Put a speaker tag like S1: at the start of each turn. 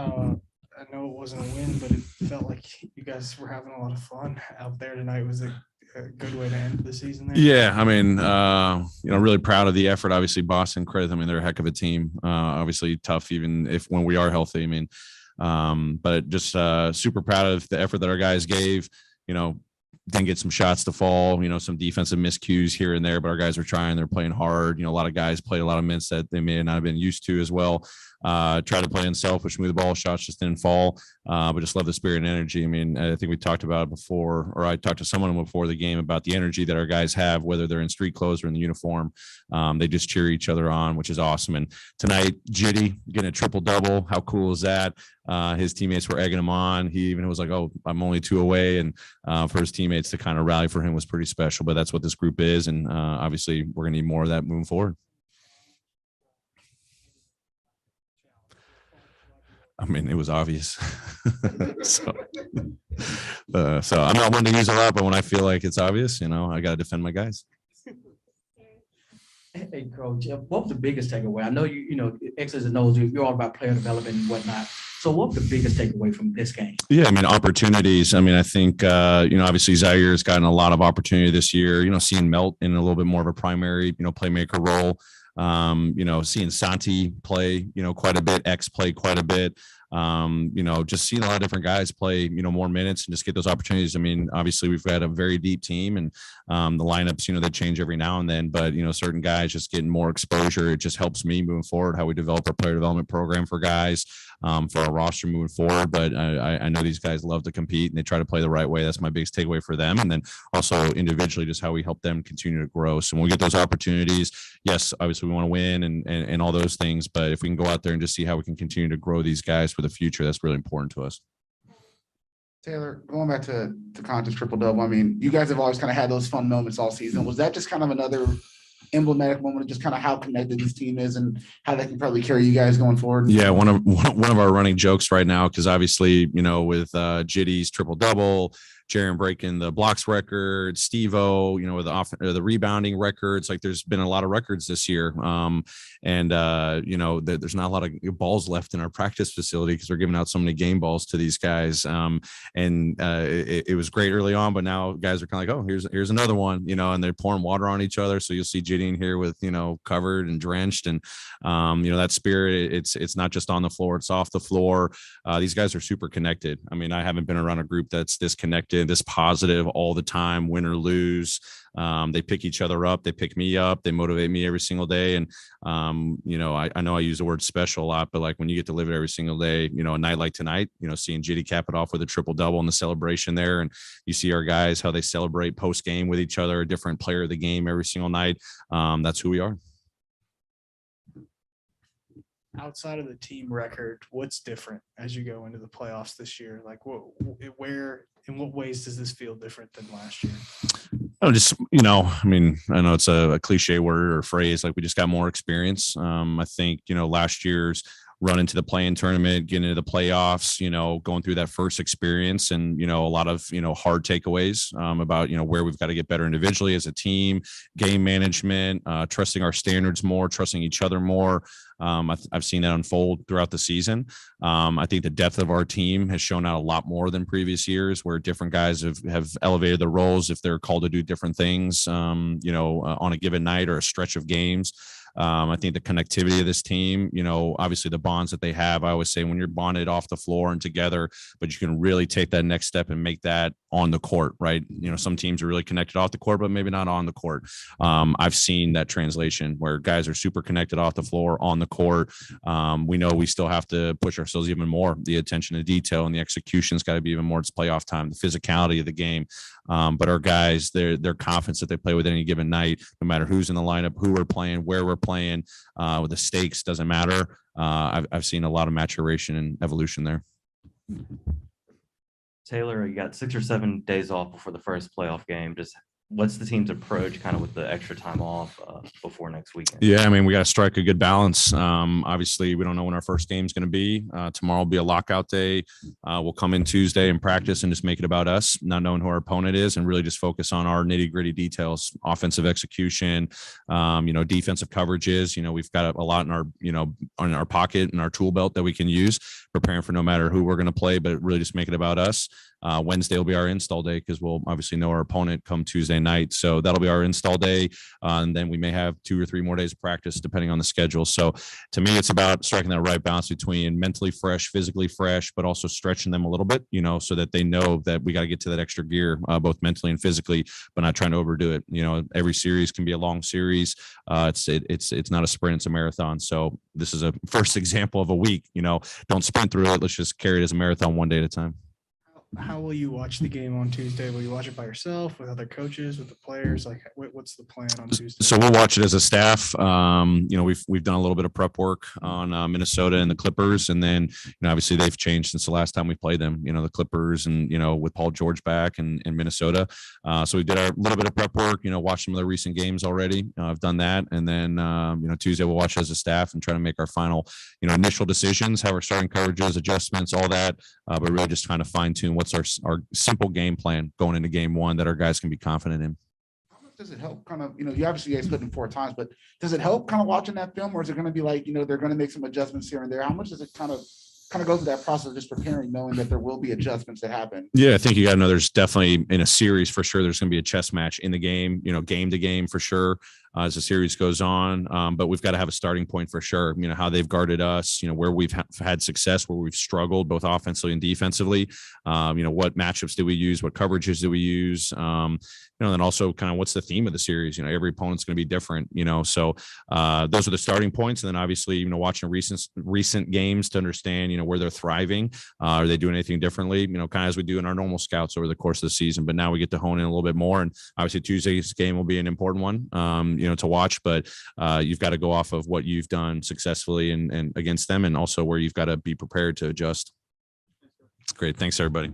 S1: I know it wasn't a win, but it felt like you guys were having a lot of fun out there tonight. Was it a good way to end the season there?
S2: Yeah, I mean, really proud of the effort. Obviously, Boston credit. I mean, they're a heck of a team. Obviously, tough even if when we are healthy. I mean, but just super proud of the effort that our guys gave. Didn't get some shots to fall. Some defensive miscues here and there, but our guys were trying. They're playing hard. A lot of guys played a lot of minutes that they may not have been used to as well. Try to play unselfish, move the ball, shots just didn't fall. But just love the spirit and energy. I mean, I think we talked about it before, or I talked to someone before the game about the energy that our guys have, whether they're in street clothes or in the uniform. They just cheer each other on, which is awesome. And tonight, Jitty getting a triple-double. How cool is that? His teammates were egging him on. He even was like, "Oh, I'm only 2 away," and for his teammates to kind of rally for him was pretty special. But that's what this group is, and obviously we're going to need more of that moving forward. I mean, it was obvious. so I'm not one to use a lot, but when I feel like it's obvious, I got to defend my guys.
S3: Hey, Coach, what was the biggest takeaway? I know X's and O's, you're all about player development and whatnot. So what was the biggest takeaway from this game?
S2: Yeah, I mean, opportunities. I mean, I think, obviously Zaire's gotten a lot of opportunity this year, seeing Melt in a little bit more of a primary, playmaker role. Seeing Santi play, quite a bit, X play quite a bit. Just seeing a lot of different guys play, more minutes and just get those opportunities. I mean, obviously we've got a very deep team and the lineups, they change every now and then, but, certain guys just getting more exposure. It just helps me moving forward, how we develop our player development program for guys, for our roster moving forward. But I know these guys love to compete and they try to play the right way. That's my biggest takeaway for them. And then also individually, just how we help them continue to grow. So when we get those opportunities, yes, obviously we want to win and all those things, but if we can go out there and just see how we can continue to grow these guys for the future, that's really important to us.
S4: Taylor, going back to Conte's triple-double, I mean, you guys have always kind of had those fun moments all season. Was that just kind of another emblematic moment of just kind of how connected this team is and how they can probably carry you guys going forward?
S2: Yeah, one of our running jokes right now, because obviously, with Jitty's triple-double, Jaron breaking the blocks record, Steve-O, with the rebounding records. Like there's been a lot of records this year. There's not a lot of balls left in our practice facility because we're giving out so many game balls to these guys. It was great early on, but now guys are kind of like, oh, here's another one, and they're pouring water on each other. So you'll see Jitty in here with, covered and drenched. And, that spirit, it's not just on the floor, it's off the floor. These guys are super connected. I mean, I haven't been around a group that's this connected, this positive all the time, win or lose. They pick each other up. They pick me up. They motivate me every single day. And, I know I use the word special a lot, but like when you get to live it every single day, a night like tonight, seeing Jitty cap it off with a triple-double in the celebration there. And you see our guys, how they celebrate post-game with each other, a different player of the game every single night. That's who we are.
S1: Outside of the team record, what's different as you go into the playoffs this year? Like in what ways does this feel different than last year?
S2: I know it's a cliche word or phrase, like we just got more experience. I think, last year's run into the play-in tournament, getting into the playoffs, going through that first experience and, a lot of, hard takeaways about, where we've got to get better individually as a team, game management, trusting our standards more, trusting each other more. I've seen that unfold throughout the season. I think the depth of our team has shown out a lot more than previous years where different guys have elevated their roles if they're called to do different things, on a given night or a stretch of games. I think the connectivity of this team, obviously the bonds that they have, I always say when you're bonded off the floor and together, but you can really take that next step and make that on the court, right? Some teams are really connected off the court, but maybe not on the court. I've seen that translation where guys are super connected off the floor, on the court. We know we still have to push ourselves even more. The attention to detail and the execution's got to be even more. It's playoff time, the physicality of the game. But our guys, their confidence that they play with any given night, no matter who's in the lineup, who we're playing, where we're playing, the stakes doesn't matter. I've seen a lot of maturation and evolution there.
S5: Taylor, you got 6 or 7 days off before the first playoff game. Just what's the team's approach kind of with the extra time off before next weekend?
S2: Yeah, I mean, we got to strike a good balance. Obviously, we don't know when our first game is going to be. Tomorrow will be a lockout day. We'll come in Tuesday and practice and just make it about us, not knowing who our opponent is, and really just focus on our nitty gritty details, offensive execution, defensive coverages. We've got a lot in our, in our pocket and our tool belt that we can use, preparing for no matter who we're going to play, but really just make it about us. Wednesday will be our install day because we'll obviously know our opponent come Tuesday night. So that'll be our install day. And then we may have 2 or 3 more days of practice depending on the schedule. So to me, it's about striking that right balance between mentally fresh, physically fresh, but also stretching them a little bit, so that they know that we got to get to that extra gear, both mentally and physically, but not trying to overdo it. Every series can be a long series. It's not a sprint, it's a marathon. So this is a first example of a week, don't sprint through it. Let's just carry it as a marathon one day at a time.
S1: How will you watch the game on Tuesday? Will you watch it by yourself, with other coaches, with the players? Like, what's the plan on Tuesday?
S2: So we'll watch it as a staff. We've done a little bit of prep work on Minnesota and the Clippers, and then obviously they've changed since the last time we played them. The Clippers and with Paul George back and Minnesota. So we did our little bit of prep work. Watched some of the recent games already. I've done that, and then Tuesday we'll watch it as a staff and try to make our final initial decisions, how we're starting coverages, adjustments, all that. But really just trying to fine tune what's our simple game plan going into game one that our guys can be confident in.
S4: How much does it help kind of, you obviously guys put in 4 times, but does it help kind of watching that film, or is it going to be like, they're going to make some adjustments here and there? How much does it kind of go through that process of just preparing, knowing that there will be adjustments that happen?
S2: Yeah, I think you got to know there's definitely in a series for sure. There's going to be a chess match in the game, game to game for sure. As the series goes on, but we've got to have a starting point for sure. How they've guarded us, where we've had success, where we've struggled both offensively and defensively. What matchups do we use? What coverages do we use? And then also kind of what's the theme of the series? Every opponent's going to be different. So those are the starting points. And then obviously, watching recent games to understand, where they're thriving. Are they doing anything differently? Kind of as we do in our normal scouts over the course of the season. But now we get to hone in a little bit more. And obviously Tuesday's game will be an important one. To watch, but you've got to go off of what you've done successfully and against them, and also where you've got to be prepared to adjust. Great. Thanks, everybody.